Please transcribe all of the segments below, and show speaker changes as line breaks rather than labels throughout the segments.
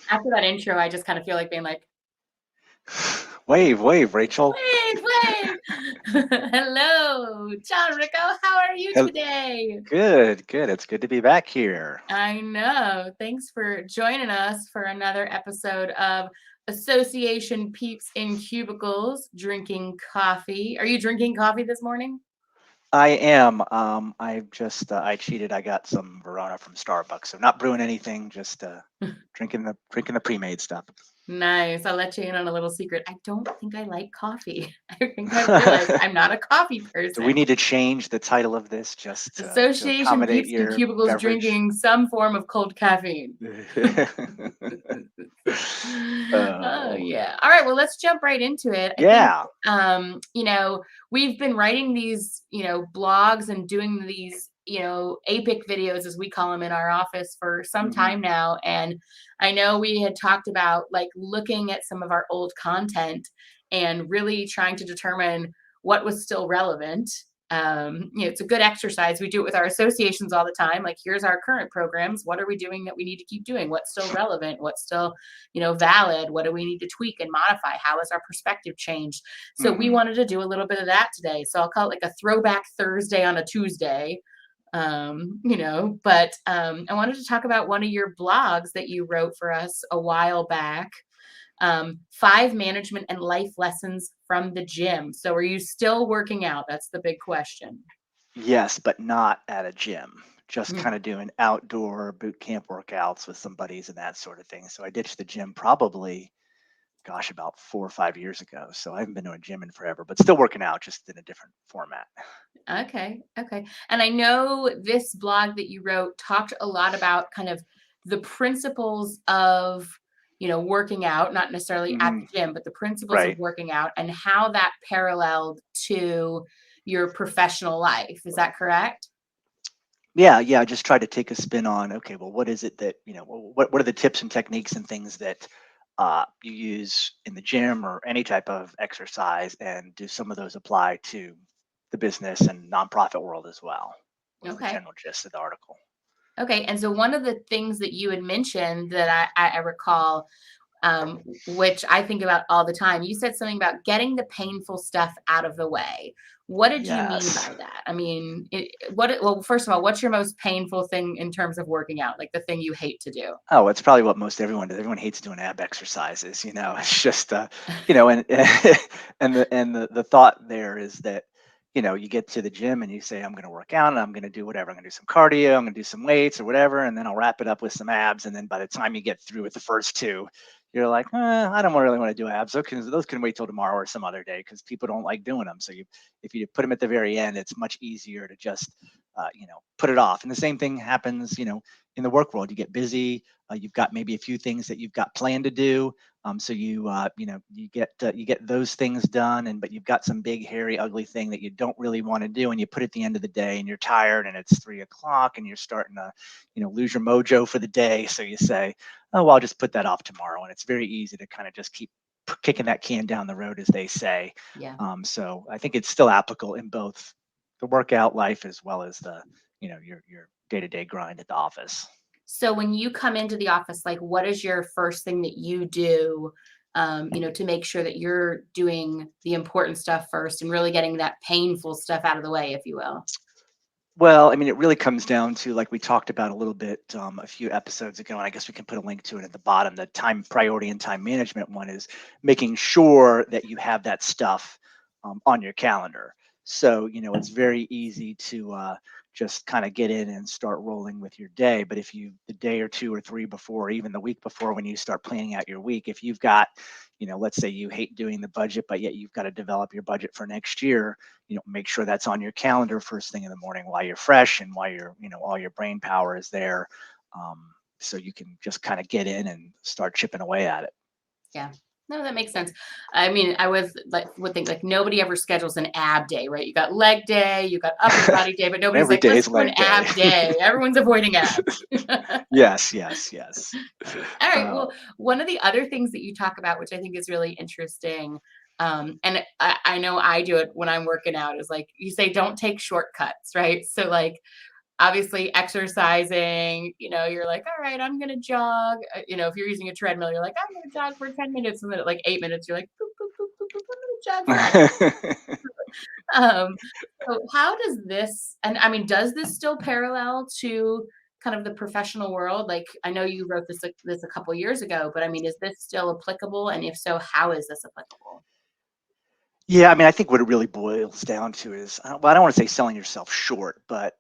After that intro, I just kind of feel like being like,
Wave, wave, Rachel.
wave, wave. Hello, John Rico. How are you
Hel-
today?
Good, good. It's good to be back here.
I know. Thanks for joining us for another episode of Association Peeps in Cubicles, drinking coffee. Are you drinking coffee this morning?
I am. I cheated. I got some Verona from Starbucks. So not brewing anything, just drinking the pre-made stuff.
Nice. I'll let you in on a little secret. I don't think I like coffee. I think I've realized I'm not a coffee
Do we
person.
need to change the title of this just to
Association
accommodate
Peeps in
your
Cubicles
beverage?
drinking some form of cold caffeine. Oh
Oh,
yeah. All right, well let's jump right into it. I think
yeah.
we've been writing these, blogs and doing these, APIC videos as we call them in our office for some time
Hmm.
now, and I know we had talked about like looking at some of our old content and really trying to determine what was still relevant. It's a good exercise. We do it with our associations all the time. Like, here's our current programs. What are we doing that we need to keep doing? What's still relevant? What's still, valid? What do we need to tweak and modify? How has our perspective changed? So we
Hmm.
wanted to do a little bit of that today. So I'll call it like a throwback Thursday on a Tuesday. But I wanted to talk about one of your blogs that you wrote for us a while back. 5 management and life lessons from the gym. So are you still working out? That's the big question.
Yes, but not at a gym. Just
Mm.
kind of doing outdoor boot camp workouts with some buddies and that sort of thing. So I ditched the gym probably, gosh, about 4 or 5 years ago. So I haven't been to a gym in forever, but still working out, just in a different format.
Okay. Okay. And I know this blog that you wrote talked a lot about kind of the principles of, working out, not necessarily at
Hmm.
the gym, but the principles of
Right.
working out and how that paralleled to your professional life. Is that correct?
Yeah, yeah. I just tried to take a spin on, okay, well, what is it that, what are the tips and techniques and things that you use in the gym or any type of exercise, and do some of those apply to the business and nonprofit world as well? Was the
Okay.
general gist of the article.
Okay. And so one of the things that you had mentioned that I recall, which I think about all the time. You said something about getting the painful stuff out of the way. What did you mean
Yes.
by that? I mean, well, first of all, what's your most painful thing in terms of working out? Like the thing you hate to do?
Oh, it's probably what most everyone does. Everyone hates doing ab exercises, It's just, and and the thought there is that, you get to the gym and you say, I'm going to work out and I'm going to do whatever. I'm going to do some cardio. I'm going to do some weights or whatever, and then I'll wrap it up with some abs. And then by the time you get through with the first two, you're like, I don't really want to do abs. Those can wait till tomorrow or some other day because people don't like doing them. So if you put them at the very end, it's much easier to just, put it off. And the same thing happens, in the work world. You get busy, you've got maybe a few things that you've got planned to do. So you get those things done, but you've got some big, hairy, ugly thing that you don't really want to do, and you put it at the end of the day, and you're tired, and it's 3 o'clock, and you're starting to, lose your mojo for the day. So you say, oh, well, I'll just put that off tomorrow, and it's very easy to kind of just keep kicking that can down the road, as they say.
Yeah.
So I think it's still applicable in both the workout life as well as the, your day-to-day grind at the office.
So when you come into the office, like, what is your first thing that you do, to make sure that you're doing the important stuff first and really getting that painful stuff out of the way, if you will?
Well, I mean, it really comes down to, like we talked about a little bit a few episodes ago, and I guess we can put a link to it at the bottom. The time priority and time management one is making sure that you have that stuff on your calendar. So, it's very easy to just kind of get in and start rolling with your day. But if you, the day or two or three before, or even the week before, when you start planning out your week, if you've got, let's say you hate doing the budget, but yet you've got to develop your budget for next year, make sure that's on your calendar first thing in the morning while you're fresh and while you're, all your brain power is there. So you can just kind of get in and start chipping away at it.
Yeah. No, that makes sense. I mean, I was like would think like nobody ever schedules an ab day, right? You got leg day, you got upper body day, but nobody's
Every
like,
day
let's
is
do an
leg day.
ab day. Everyone's avoiding abs.
Yes, yes, yes.
All right.
Uh,
Well, one of the other things that you talk about, which I think is really interesting, and I know I do it when I'm working out, is like you say, don't take shortcuts, right? So, like, obviously exercising, you're like, all right, I'm gonna jog. If you're using a treadmill, you're like, I'm gonna jog for 10 minutes, and then at like 8 minutes, you're like, boop, boop, boop, boop, boop, I'm gonna jog for 10 minutes. Um, so how does this, and I mean, does this still parallel to kind of the professional world? Like, I know you wrote this a couple years ago, but I mean, is this still applicable? And if so, how is this applicable?
Yeah, I mean, I think what it really boils down to is, well, I don't want to say selling yourself short, but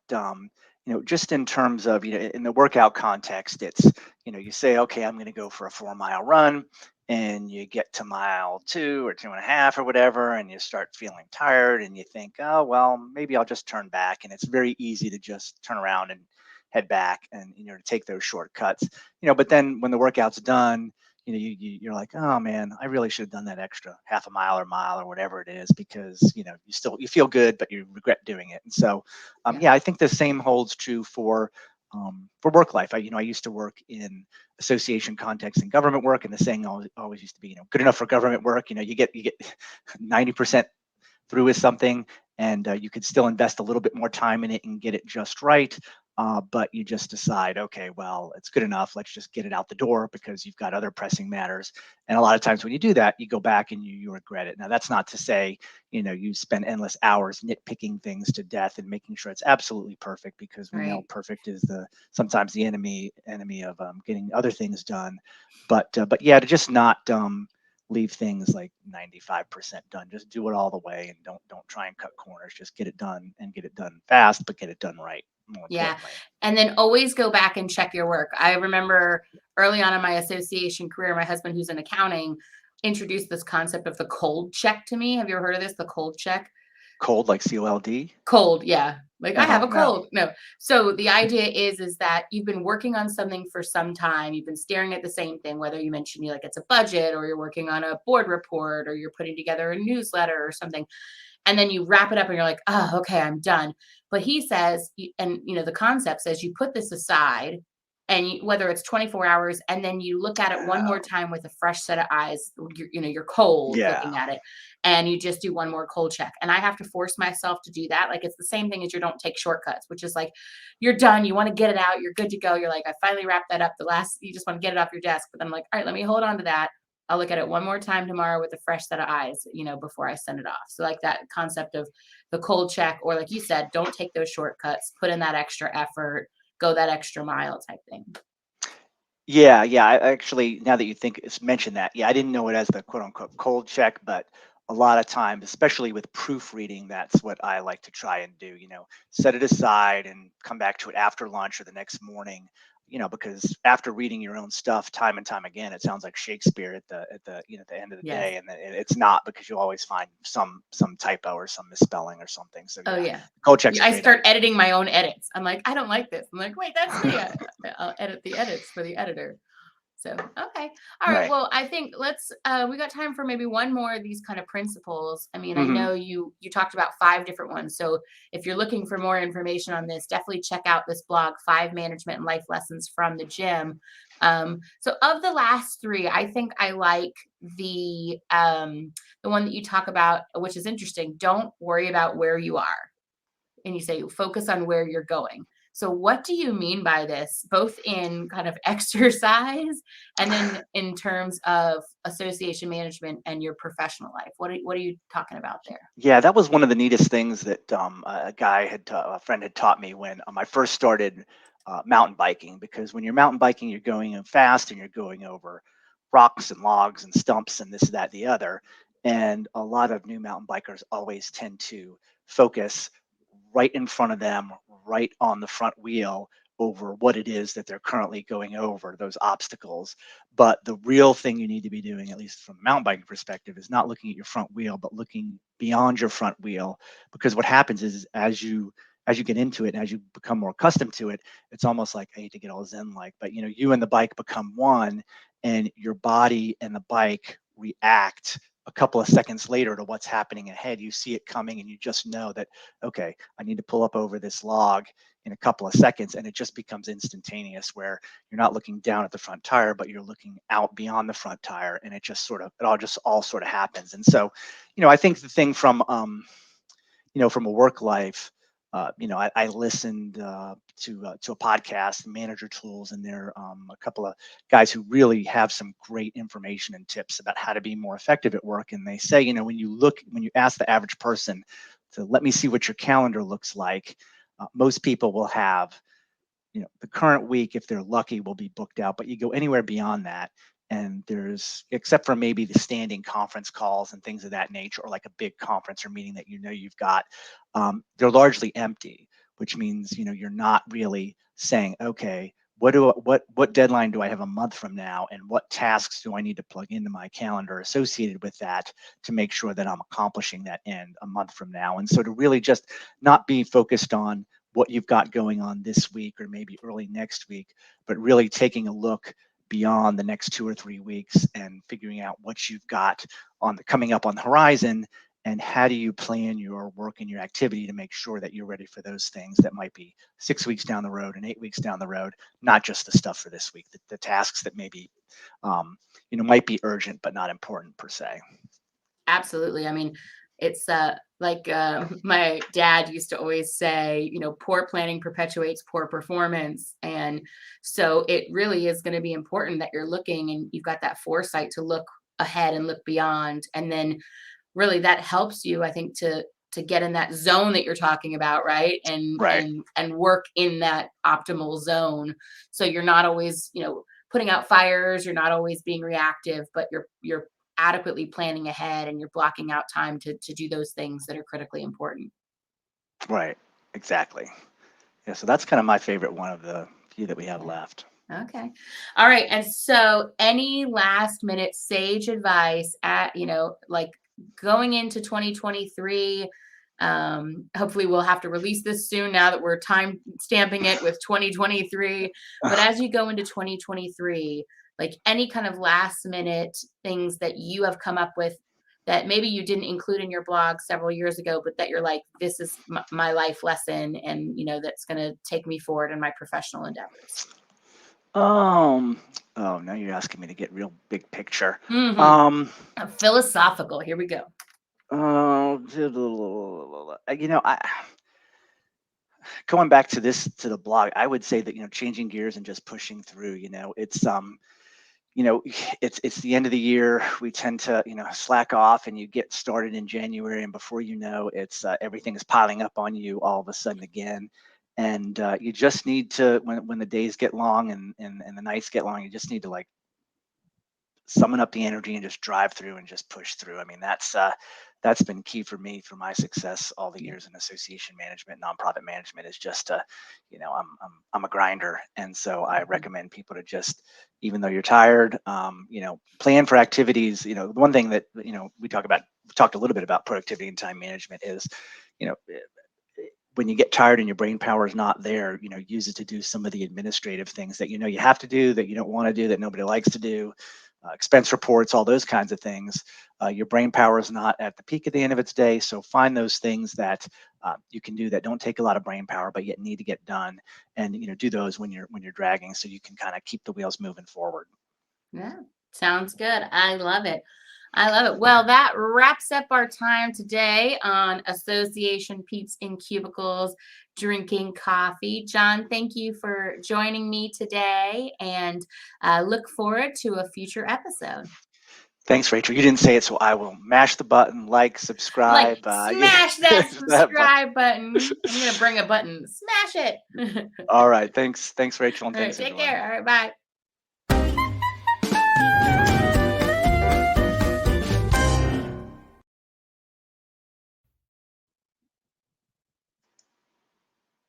just in terms of, in the workout context, it's, you say, okay, I'm going to go for a 4 mile run, and you get to mile 2 or 2.5 or whatever, and you start feeling tired, and you think, oh, well, maybe I'll just turn back, and it's very easy to just turn around and head back, and to take those shortcuts, but then when the workout's done, you're like, oh man, I really should have done that extra half a mile or mile or whatever it is, because you feel good, but you regret doing it. And so,
Yeah.
yeah, I think the same holds true for work life. I used to work in association context and government work, and the saying always used to be, good enough for government work. You get 90% through with something, and you could still invest a little bit more time in it and get it just right. But you just decide, okay, well, it's good enough. Let's just get it out the door because you've got other pressing matters. And a lot of times when you do that, you go back and you regret it. Now, that's not to say, you spend endless hours nitpicking things to death and making sure it's absolutely perfect, because we know
Right.
perfect is sometimes the enemy of getting other things done. But yeah, to just not leave things like 95% done. Just do it all the way, and don't try and cut corners. Just get it done, and get it done fast, but get it done right, more
Yeah.
importantly.
And then always go back and check your work. I remember early on in my association career, my husband, who's in accounting, introduced this concept of the cold check to me. Have you ever heard of this? The cold check?
Cold, like cold.
Cold, yeah. Like, I have
Uh-huh.
a
No.
cold. No. So the idea is that you've been working on something for some time. You've been staring at the same thing, whether you mention you like it's a budget, or you're working on a board report, or you're putting together a newsletter or something. And then you wrap it up and you're like, oh, okay, I'm done. But he says, and the concept says you put this aside, and whether it's 24 hours, and then you look at it one more
Oh,
time with a fresh set of eyes. You're cold
yeah.
looking at it, and you just do one more cold check. And I have to force myself to do that. Like, it's the same thing as you don't take shortcuts, which is like, you're done. You want to get it out. You're good to go. You're like, I finally wrapped that up. You just want to get it off your desk. But then I'm like, all right, let me hold on to that. I'll look at it one more time tomorrow with a fresh set of eyes, before I send it off. So, like, that concept of the cold check, or like you said, don't take those shortcuts, put in that extra effort, go that extra mile type thing.
Yeah, yeah. I actually, now that you think it's mentioned that, yeah, I didn't know it as the quote unquote cold check, but a lot of times, especially with proofreading, that's what I like to try and do. Set it aside and come back to it after lunch or the next morning. Because after reading your own stuff time and time again, it sounds like Shakespeare at the end of the
Yes.
day, and it's not, because you always find some typo or some misspelling or something. So
Oh,
yeah,
yeah.
cold check's a
I
great
start
idea.
editing my own edits. I'm like, I don't like this. I'm like, wait, that's me. I'll edit the edits for the editor. So, okay. All right.
Right.
Well, I think we got time for maybe one more of these kind of principles. I mean, I
Hmm.
know you talked about 5 different ones. So if you're looking for more information on this, definitely check out this blog, 5 Management and Life Lessons from the Gym. So of the last three, I think I like the one that you talk about, which is interesting. Don't worry about where you are, and you say focus on where you're going. So what do you mean by this, both in kind of exercise and then in terms of association management and your professional life? What are you talking about there?
Yeah, that was one of the neatest things that a friend had taught me when I first started mountain biking. Because when you're mountain biking, you're going in fast, and you're going over rocks and logs and stumps and this, that, the other. And a lot of new mountain bikers always tend to focus right in front of them, right on the front wheel, over what it is that they're currently going over, those obstacles. But the real thing you need to be doing, at least from a mountain biking perspective, is not looking at your front wheel, but looking beyond your front wheel. Because what happens is, as you get into it and as you become more accustomed to it, it's almost like, I hate to get all zen like, but you and the bike become one, and your body and the bike react a couple of seconds later to what's happening ahead. You see it coming, and you just know that, okay, I need to pull up over this log in a couple of seconds. And it just becomes instantaneous, where you're not looking down at the front tire, but you're looking out beyond the front tire. And it all sort of happens. And so, I think the thing from a work life, I listened to a podcast, Manager Tools, and there a couple of guys who really have some great information and tips about how to be more effective at work. And they say, when you ask the average person to let me see what your calendar looks like, most people will have, the current week, if they're lucky, will be booked out. But you go anywhere beyond that, and there's, except for maybe the standing conference calls and things of that nature, or like a big conference or meeting that you've got, they're largely empty. Which means you're not really saying, okay, what deadline do I have a month from now, and what tasks do I need to plug into my calendar associated with that to make sure that I'm accomplishing that end a month from now. And so to really just not be focused on what you've got going on this week or maybe early next week, but really taking a look beyond the next 2 or 3 weeks and figuring out what you've got on the coming up on the horizon, and how do you plan your work and your activity to make sure that you're ready for those things that might be 6 weeks down the road and 8 weeks down the road, not just the stuff for this week, the tasks that maybe might be urgent but not important per se.
Absolutely. I mean, it's like my dad used to always say, poor planning perpetuates poor performance. And so it really is going to be important that you're looking and you've got that foresight to look ahead and look beyond. And then really that helps you, I think, to get in that zone that you're talking about, right? And
Right.
and work in that optimal zone. So you're not always, putting out fires, you're not always being reactive, but you're adequately planning ahead and you're blocking out time to do those things that are critically important.
Right. Exactly. Yeah. So that's kind of my favorite one of the few that we have
Yeah.
left.
Okay. All right. And so any last minute sage advice at, like going into 2023, hopefully we'll have to release this soon now that we're time stamping it with 2023. But as you go into 2023, like any kind of last minute things that you have come up with that maybe you didn't include in your blog several years ago, but that you're like, this is my life lesson and, that's going to take me forward in my professional endeavors.
Um, oh, now you're asking me to get real big picture.
Hmm.
Um,
Philosophical. Here we go.
oh, I going back to the blog, I would say that changing gears and just pushing through. You know, it's the end of the year. We tend to slack off, and you get started in January, and before you know, it's everything is piling up on you all of a sudden again. And you just need to, when the days get long and the nights get long, you just need to like summon up the energy and just drive through and just push through. I mean, that's been key for me for my success all the
Yeah.
years in association management, nonprofit management, is just I'm a grinder, and so I
Mhm.
recommend people to just, even though you're tired, plan for activities. The one thing that we talked a little bit about productivity and time management is, you know when you get tired and your brain power is not there, use it to do some of the administrative things that you have to do, that you don't want to do, that nobody likes to do, expense reports, all those kinds of things. Your brain power is not at the peak at the end of its day, so find those things that you can do that don't take a lot of brain power but yet need to get done, and do those when you're dragging, so you can kind of keep the wheels moving forward.
Yeah. Sounds good. I love it. I love it. Well, that wraps up our time today on Association Peeps in Cubicles drinking coffee. John, thank you for joining me today and look forward to a future episode.
Thanks, Rachel. You didn't say it, so I will mash the button, like,
Like,
subscribe.
smash that
That button.
subscribe button. I'm going to bring a button. Smash it.
All right. Thanks, Rachel, and
All right.
thanks
Take
everyone.
care. All right. Bye.